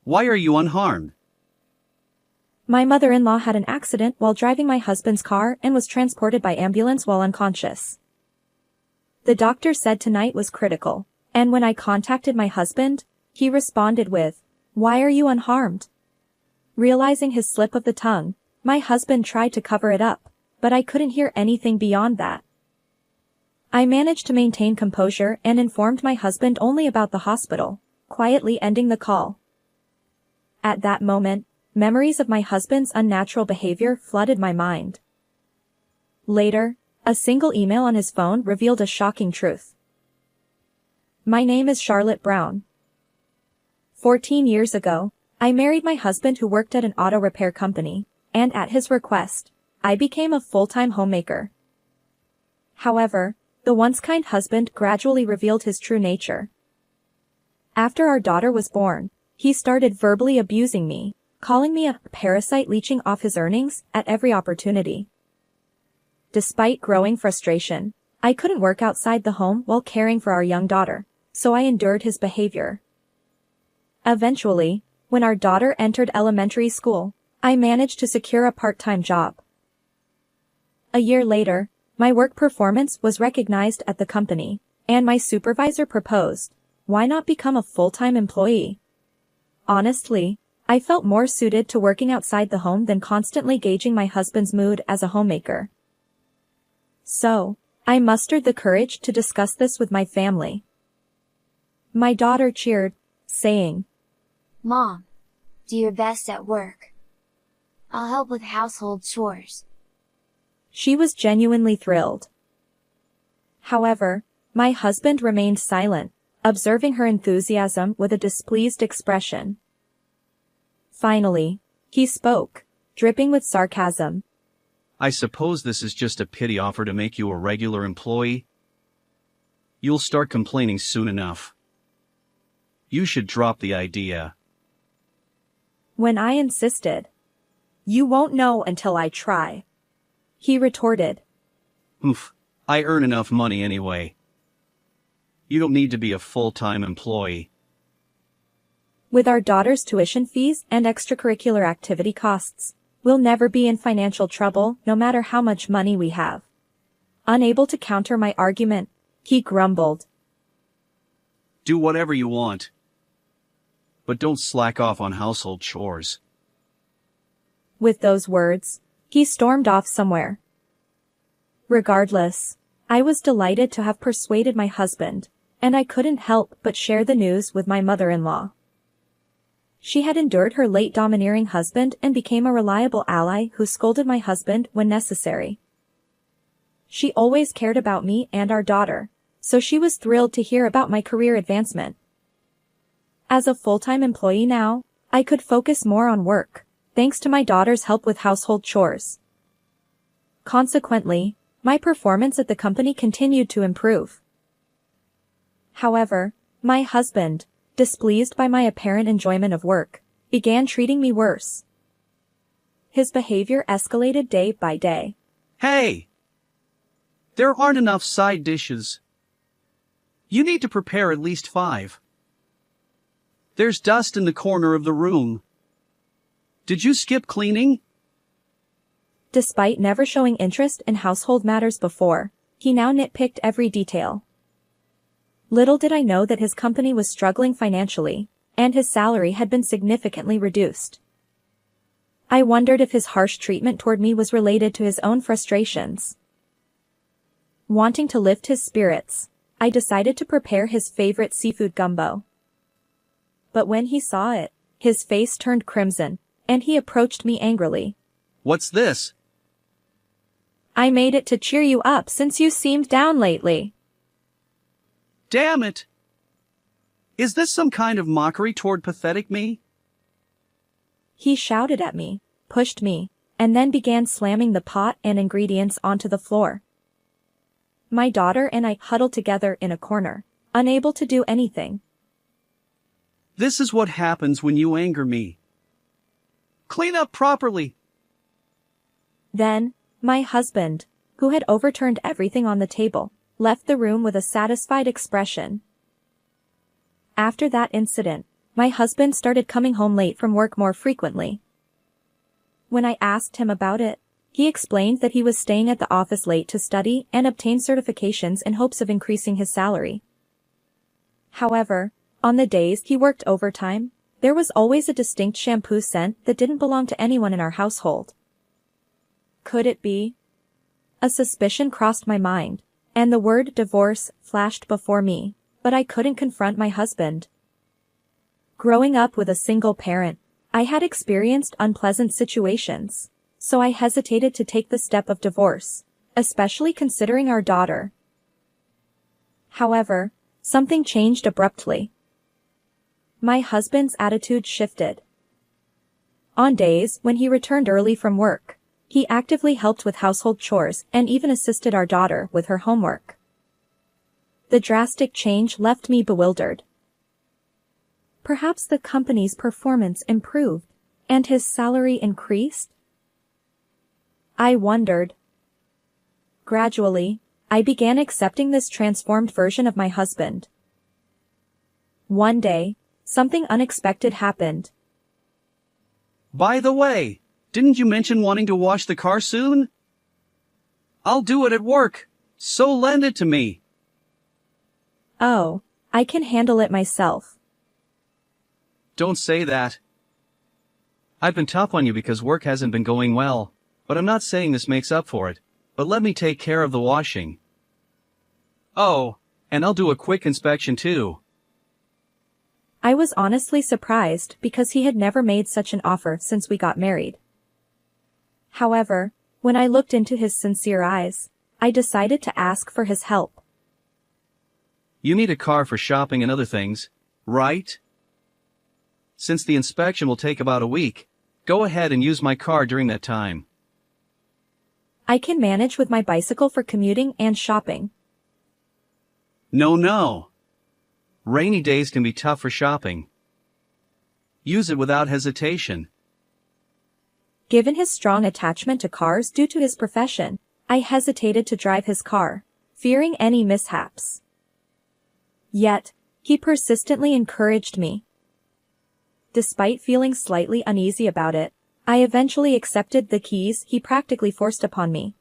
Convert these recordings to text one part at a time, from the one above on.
Why are you unharmed? My mother-in-law had an accident while driving my husband's car and was transported by ambulance while unconscious. The doctor said tonight was critical, and when I contacted my husband, he responded with, "Why are you unharmed?" Realizing his slip of the tongue, my husband tried to cover it up, but I couldn't hear anything beyond that. I managed to maintain composure and informed my husband only about the hospital, quietly ending the call. At that moment, memories of my husband's unnatural behavior flooded my mind. Later, a single email on his phone revealed a shocking truth. My name is Charlotte Brown. 14 years ago, I married my husband who worked at an auto repair company, and at his request, I became a full-time homemaker. However, the once kind husband gradually revealed his true nature. After our daughter was born, he started verbally abusing me, calling me a parasite leeching off his earnings at every opportunity. Despite growing frustration, I couldn't work outside the home while caring for our young daughter, so I endured his behavior. Eventually, when our daughter entered elementary school, I managed to secure a part-time job. A year later, my work performance was recognized at the company, and my supervisor proposed, "Why not become a full-time employee?" Honestly, I felt more suited to working outside the home than constantly gauging my husband's mood as a homemaker. So, I mustered the courage to discuss this with my family. My daughter cheered, saying, "Mom, do your best at work. I'll help with household chores." She was genuinely thrilled. However, my husband remained silent, observing her enthusiasm with a displeased expression. Finally, he spoke, dripping with sarcasm. I suppose this is just a pity offer to make you a regular employee? You'll start complaining soon enough. You should drop the idea. When I insisted, "You won't know until I try," he retorted. Oof, I earn enough money anyway. You don't need to be a full-time employee. With our daughter's tuition fees and extracurricular activity costs, we'll never be in financial trouble no matter how much money we have. Unable to counter my argument, he grumbled. Do whatever you want. But don't slack off on household chores. With those words, he stormed off somewhere. Regardless, I was delighted to have persuaded my husband, and I couldn't help but share the news with my mother-in-law. She had endured her late domineering husband and became a reliable ally who scolded my husband when necessary. She always cared about me and our daughter, so she was thrilled to hear about my career advancement. As a full-time employee now, I could focus more on work, thanks to my daughter's help with household chores. Consequently, my performance at the company continued to improve. However, my husband, displeased by my apparent enjoyment of work, began treating me worse. His behavior escalated day by day. Hey! There aren't enough side dishes. You need to prepare at least 5. There's dust in the corner of the room. Did you skip cleaning? Despite never showing interest in household matters before, he now nitpicked every detail. Little did I know that his company was struggling financially, and his salary had been significantly reduced. I wondered if his harsh treatment toward me was related to his own frustrations. Wanting to lift his spirits, I decided to prepare his favorite seafood gumbo. But when he saw it, his face turned crimson, and he approached me angrily. What's this? I made it to cheer you up since you seemed down lately. Damn it! Is this some kind of mockery toward pathetic me? He shouted at me, pushed me, and then began slamming the pot and ingredients onto the floor. My daughter and I huddled together in a corner, unable to do anything. This is what happens when you anger me. Clean up properly. Then, my husband, who had overturned everything on the table, left the room with a satisfied expression. After that incident, my husband started coming home late from work more frequently. When I asked him about it, he explained that he was staying at the office late to study and obtain certifications in hopes of increasing his salary. However, on the days he worked overtime, there was always a distinct shampoo scent that didn't belong to anyone in our household. Could it be? A suspicion crossed my mind, and the word divorce flashed before me, but I couldn't confront my husband. Growing up with a single parent, I had experienced unpleasant situations, so I hesitated to take the step of divorce, especially considering our daughter. However, something changed abruptly. My husband's attitude shifted. On days when he returned early from work, he actively helped with household chores and even assisted our daughter with her homework. The drastic change left me bewildered. Perhaps the company's performance improved, and his salary increased? I wondered. Gradually, I began accepting this transformed version of my husband. One day, something unexpected happened. By the way, didn't you mention wanting to wash the car soon? I'll do it at work, so lend it to me. Oh, I can handle it myself. Don't say that. I've been tough on you because work hasn't been going well, but I'm not saying this makes up for it, but let me take care of the washing. Oh, and I'll do a quick inspection too. I was honestly surprised because he had never made such an offer since we got married. However, when I looked into his sincere eyes, I decided to ask for his help. You need a car for shopping and other things, right? Since the inspection will take about a week, go ahead and use my car during that time. I can manage with my bicycle for commuting and shopping. No. Rainy days can be tough for shopping. Use it without hesitation. Given his strong attachment to cars due to his profession, I hesitated to drive his car, fearing any mishaps. Yet, he persistently encouraged me. Despite feeling slightly uneasy about it, I eventually accepted the keys he practically forced upon me.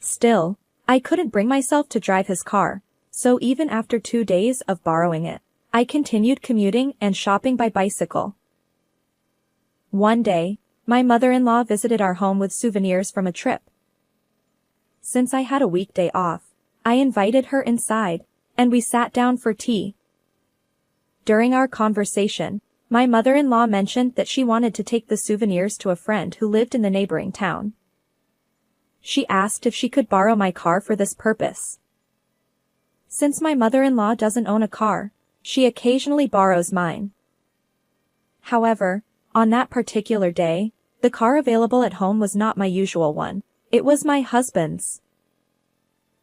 Still, I couldn't bring myself to drive his car, so even after 2 days of borrowing it, I continued commuting and shopping by bicycle. One day, my mother-in-law visited our home with souvenirs from a trip. Since I had a weekday off, I invited her inside, and we sat down for tea. During our conversation, my mother-in-law mentioned that she wanted to take the souvenirs to a friend who lived in the neighboring town. She asked if she could borrow my car for this purpose. Since my mother-in-law doesn't own a car, she occasionally borrows mine. However, on that particular day, the car available at home was not my usual one. It was my husband's.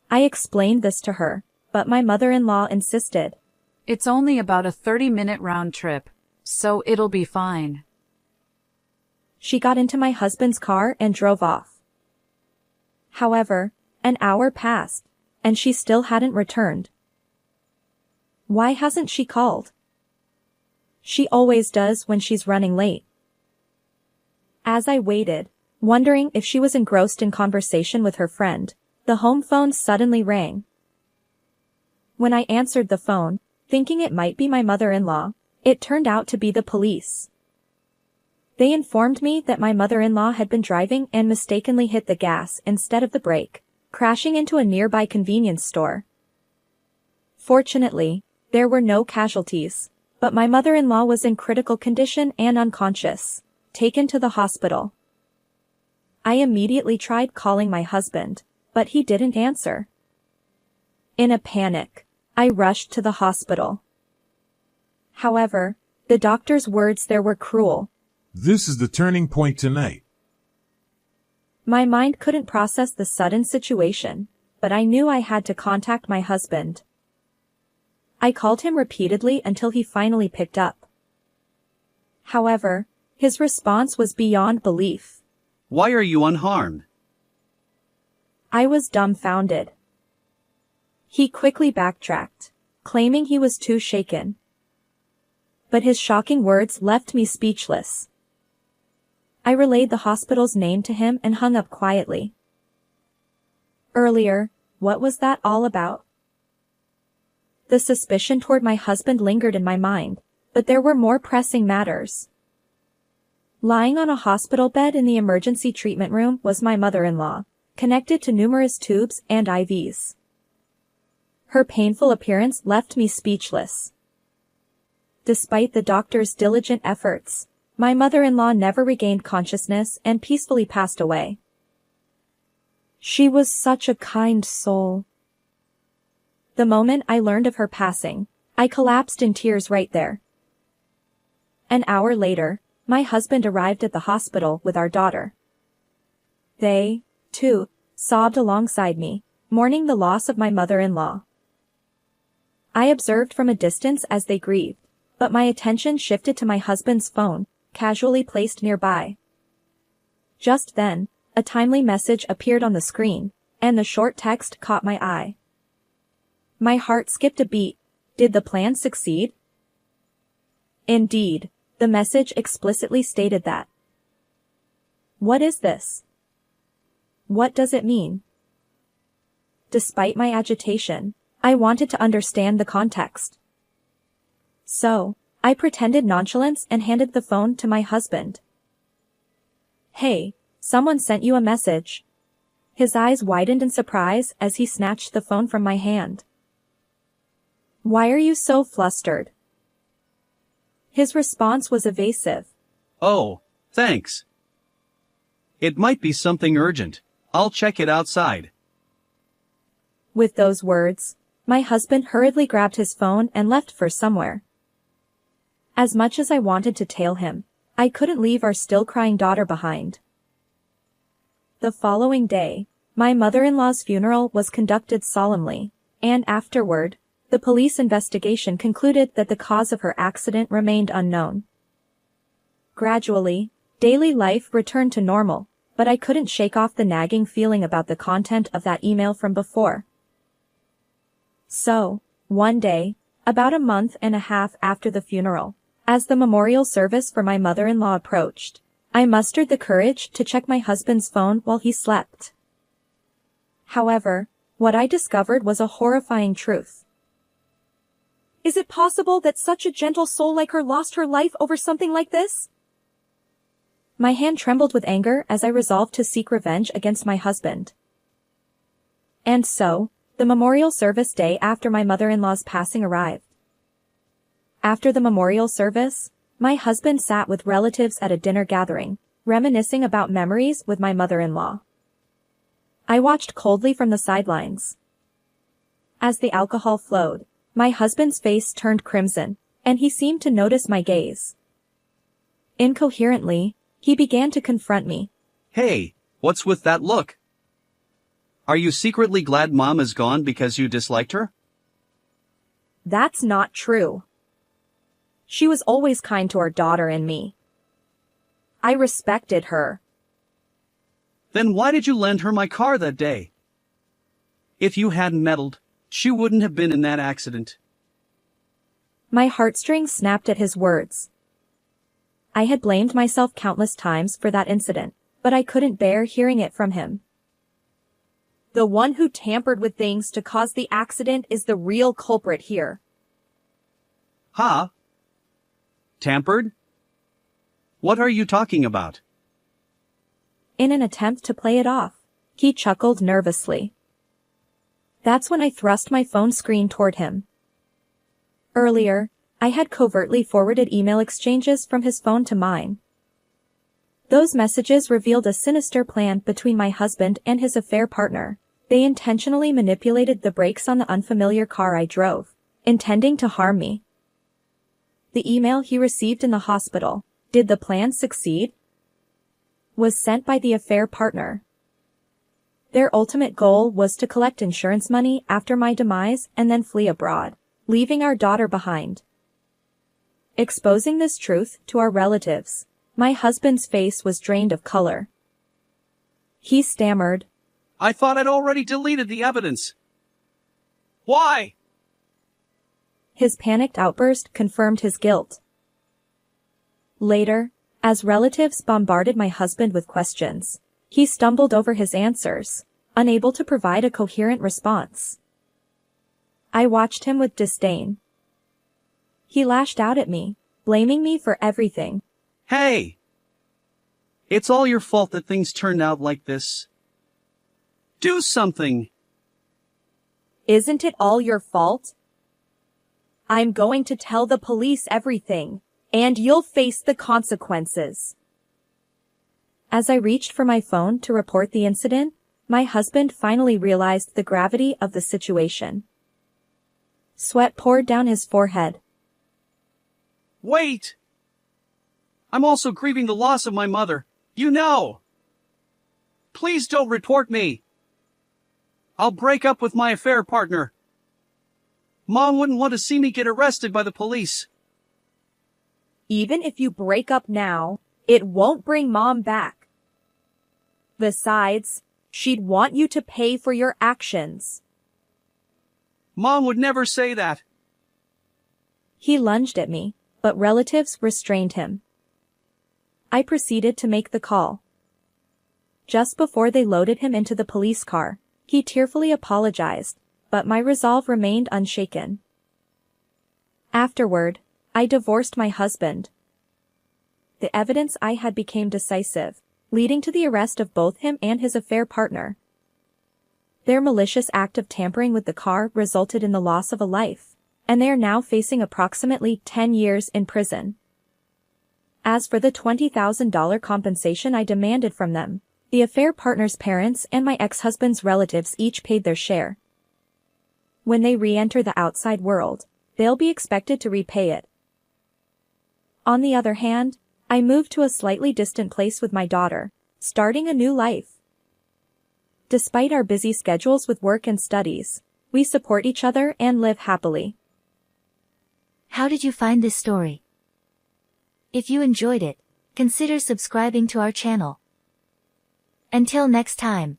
I explained this to her, but my mother-in-law insisted. It's only about a 30-minute round trip, so it'll be fine. She got into my husband's car and drove off. However, an hour passed, and she still hadn't returned. Why hasn't she called? She always does when she's running late. As I waited, wondering if she was engrossed in conversation with her friend, the home phone suddenly rang. When I answered the phone, thinking it might be my mother-in-law, it turned out to be the police. They informed me that my mother-in-law had been driving and mistakenly hit the gas instead of the brake, crashing into a nearby convenience store. Fortunately, there were no casualties, but my mother-in-law was in critical condition and unconscious, taken to the hospital. I immediately tried calling my husband, but he didn't answer. In a panic, I rushed to the hospital. However, the doctor's words there were cruel. This is the turning point tonight. My mind couldn't process the sudden situation, but I knew I had to contact my husband. I called him repeatedly until he finally picked up. However, his response was beyond belief. Why are you unharmed? I was dumbfounded. He quickly backtracked, claiming he was too shaken. but his shocking words left me speechless. I relayed the hospital's name to him and hung up quietly. Earlier, what was that all about? The suspicion toward my husband lingered in my mind, but there were more pressing matters. Lying on a hospital bed in the emergency treatment room was my mother-in-law, connected to numerous tubes and IVs. Her painful appearance left me speechless. Despite the doctor's diligent efforts, my mother-in-law never regained consciousness and peacefully passed away. She was such a kind soul. The moment I learned of her passing, I collapsed in tears right there. An hour later, my husband arrived at the hospital with our daughter. They, too, sobbed alongside me, mourning the loss of my mother-in-law. I observed from a distance as they grieved, but my attention shifted to my husband's phone, casually placed nearby. Just then, a timely message appeared on the screen, and the short text caught my eye. My heart skipped a beat. Did the plan succeed? Indeed, the message explicitly stated that. What is this? What does it mean? Despite my agitation, I wanted to understand the context. So, I pretended nonchalance and handed the phone to my husband. Hey, someone sent you a message. His eyes widened in surprise as he snatched the phone from my hand. Why are you so flustered? His response was evasive. Oh, thanks. It might be something urgent. I'll check it outside. With those words, my husband hurriedly grabbed his phone and left for somewhere. As much as I wanted to tail him, I couldn't leave our still crying daughter behind. The following day, my mother-in-law's funeral was conducted solemnly, and afterward, the police investigation concluded that the cause of her accident remained unknown. Gradually, daily life returned to normal, but I couldn't shake off the nagging feeling about the content of that email from before. So, one day, about a month and a half after the funeral, as the memorial service for my mother-in-law approached, I mustered the courage to check my husband's phone while he slept. However, what I discovered was a horrifying truth. Is it possible that such a gentle soul like her lost her life over something like this? My hand trembled with anger as I resolved to seek revenge against my husband. And so, the memorial service day after my mother-in-law's passing arrived. After the memorial service, my husband sat with relatives at a dinner gathering, reminiscing about memories with my mother-in-law. I watched coldly from the sidelines. As the alcohol flowed, my husband's face turned crimson, and he seemed to notice my gaze. Incoherently, he began to confront me. Hey, what's with that look? Are you secretly glad Mom is gone because you disliked her? That's not true. She was always kind to our daughter and me. I respected her. Then why did you lend her my car that day? If you hadn't meddled, she wouldn't have been in that accident. My heartstrings snapped at his words. I had blamed myself countless times for that incident, but I couldn't bear hearing it from him. The one who tampered with things to cause the accident is the real culprit here. Huh? Tampered? What are you talking about? In an attempt to play it off, he chuckled nervously. That's when I thrust my phone screen toward him. Earlier, I had covertly forwarded email exchanges from his phone to mine. Those messages revealed a sinister plan between my husband and his affair partner. They intentionally manipulated the brakes on the unfamiliar car I drove, intending to harm me. The email he received in the hospital, did the plan succeed? Was sent by the affair partner. Their ultimate goal was to collect insurance money after my demise and then flee abroad, leaving our daughter behind. Exposing this truth to our relatives, my husband's face was drained of color. He stammered. I thought I'd already deleted the evidence. Why? His panicked outburst confirmed his guilt. Later, as relatives bombarded my husband with questions, he stumbled over his answers, unable to provide a coherent response. I watched him with disdain. He lashed out at me, blaming me for everything. Hey! It's all your fault that things turned out like this. Do something! Isn't it all your fault? I'm going to tell the police everything, and you'll face the consequences. As I reached for my phone to report the incident, my husband finally realized the gravity of the situation. Sweat poured down his forehead. Wait! I'm also grieving the loss of my mother, you know! Please don't report me! I'll break up with my affair partner. Mom wouldn't want to see me get arrested by the police. Even if you break up now, it won't bring Mom back. Besides, she'd want you to pay for your actions. Mom would never say that. He lunged at me, but relatives restrained him. I proceeded to make the call. Just before they loaded him into the police car, he tearfully apologized, but my resolve remained unshaken. Afterward, I divorced my husband. The evidence I had became decisive, leading to the arrest of both him and his affair partner. Their malicious act of tampering with the car resulted in the loss of a life, and they are now facing approximately 10 years in prison. As for the $20,000 compensation I demanded from them, the affair partner's parents and my ex-husband's relatives each paid their share. When they re-enter the outside world, they'll be expected to repay it. On the other hand, I moved to a slightly distant place with my daughter, starting a new life. Despite our busy schedules with work and studies, we support each other and live happily. How did you find this story? If you enjoyed it, consider subscribing to our channel. Until next time.